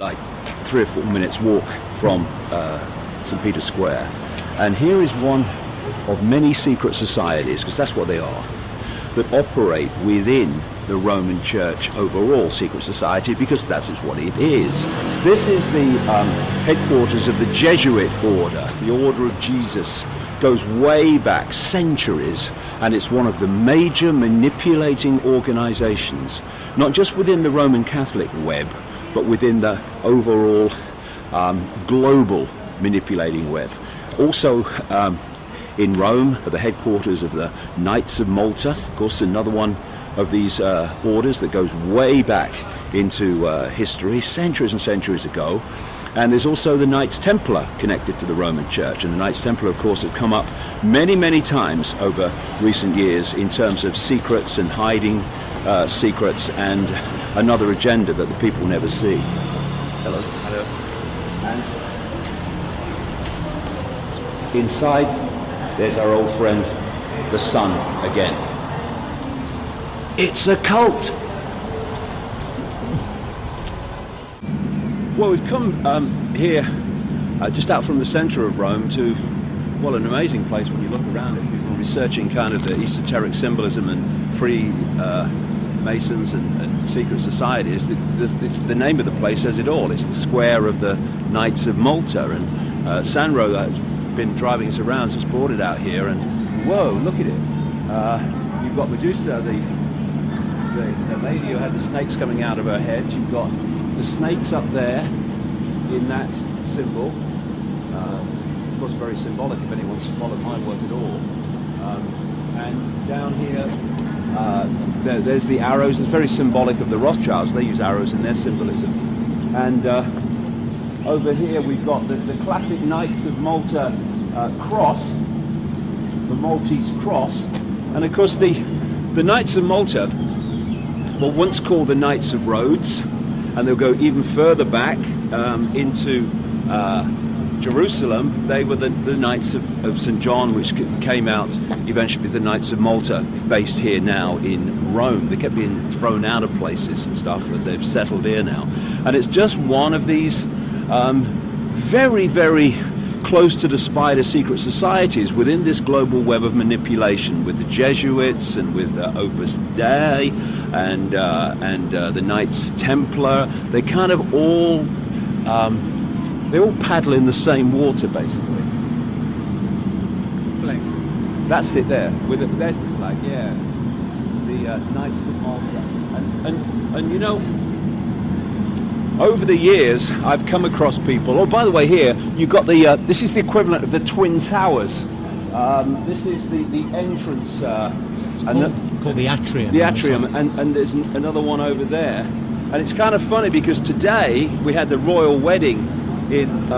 like 3 or 4 minutes walk from St. Peter's Square, and here is one of many secret societies, because that's what they are, that operate within the Roman Church overall secret society, because that's what it is. This is the headquarters of the Jesuit order, the Order of Jesus. Goes way back centuries, and it's one of the major manipulating organizations, not just within the Roman Catholic web, but within the overall global manipulating web. Also in Rome are the headquarters of the Knights of Malta, of course another one of these orders that goes way back into history, centuries and centuries ago. And there's also the Knights Templar connected to the Roman Church, and the Knights Templar, of course, have come up many, many times over recent years in terms of secrets and hiding secrets and another agenda that the people never see. Hello. Hello. And inside, there's our old friend, the sun, again. It's a cult. Well, we've come here just out from the centre of Rome to, well, an amazing place when you look around it. People researching kind of the esoteric symbolism and free masons and secret societies. The name of the place says it all. It's the square of the Knights of Malta, and Sandro has been driving us around, just brought it out here, and whoa, look at it. You've got Medusa, the lady who had the snakes coming out of her head. You've got the snakes up there in that symbol, of course very symbolic if anyone's followed my work at all. And down here, there's the arrows. It's very symbolic of the Rothschilds. They use arrows in their symbolism. And over here we've got the classic Knights of Malta cross, the Maltese cross. And of course the Knights of Malta were once called the Knights of Rhodes, and they'll go even further back into Jerusalem. They were the Knights of St. John, which came out eventually with the Knights of Malta, based here now in Rome. They kept being thrown out of places and stuff, but they've settled here now. And it's just one of these very, very close to the spider secret societies within this global web of manipulation, with the Jesuits and with Opus Dei and the Knights Templar. They kind of all they all paddle in the same water, basically. Flag. That's it there. There's the flag. Yeah, the Knights of Malta. And you know, over the years, I've come across people. Oh, by the way, here you've got the. This is the equivalent of the Twin Towers. This is the entrance. Called the atrium. The atrium, and there's another one over there. And it's kind of funny because today we had the royal wedding in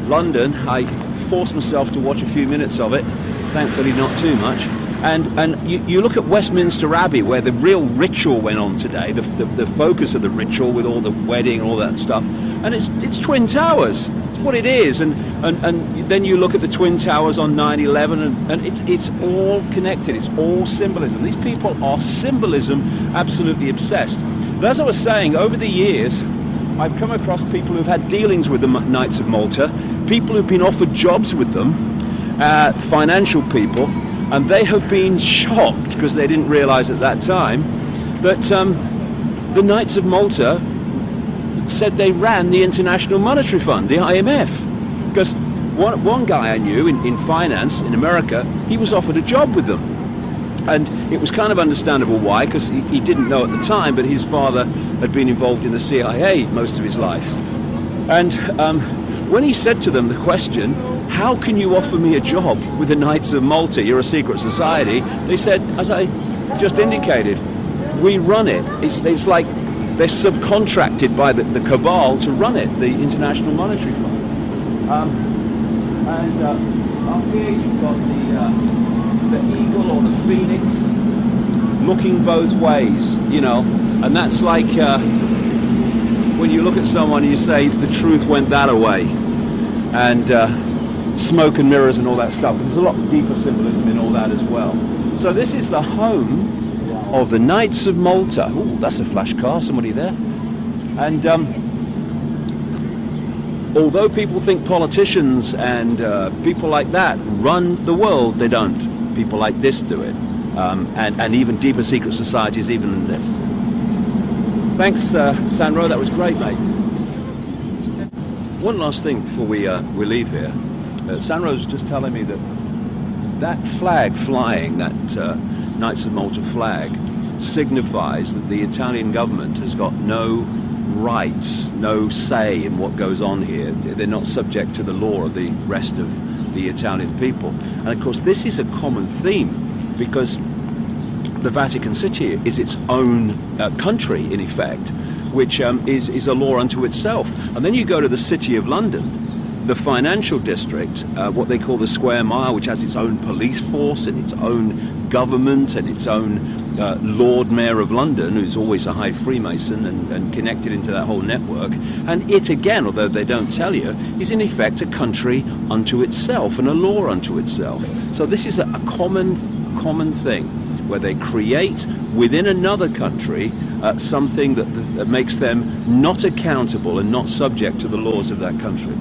London. I forced myself to watch a few minutes of it. Thankfully, not too much. And you look at Westminster Abbey, where the real ritual went on today, the focus of the ritual with all the wedding and all that stuff, and it's Twin Towers. It's what it is. And then you look at the Twin Towers on 9/11, and it's all connected. It's all symbolism. These people are symbolism absolutely obsessed. But as I was saying, over the years, I've come across people who've had dealings with the Knights of Malta, people who've been offered jobs with them, financial people. And they have been shocked, because they didn't realize at that time, that the Knights of Malta said they ran the International Monetary Fund, the IMF. Because one guy I knew in finance in America, he was offered a job with them. And it was kind of understandable why, because he didn't know at the time, but his father had been involved in the CIA most of his life. And when he said to them the question, how can you offer me a job with the Knights of Malta? You're a secret society. They said, as I just indicated, we run it. It's like they're subcontracted by the cabal to run it, the International Monetary Fund. Up here you've got the eagle or the phoenix looking both ways, you know, and that's like when you look at someone and you say the truth went that away, and smoke and mirrors and all that stuff. But there's a lot deeper symbolism in all that as well. So this is the home of the Knights of Malta. Oh, that's a flash car, somebody there. And although people think politicians and people like that run the world, they don't. People like this do it. And even deeper secret societies, even than this. Thanks, Sandro. That was great, mate. One last thing before we leave here. Sandro's just telling me that flag flying, that Knights of Malta flag, signifies that the Italian government has got no rights, no say in what goes on here. They're not subject to the law of the rest of the Italian people. And of course, this is a common theme because the Vatican City is its own country, in effect, which is a law unto itself. And then you go to the City of London, the financial district, what they call the Square Mile, which has its own police force and its own government and its own Lord Mayor of London, who's always a high Freemason and connected into that whole network. And it again, although they don't tell you, is in effect a country unto itself and a law unto itself. So this is a common thing where they create within another country something that makes them not accountable and not subject to the laws of that country.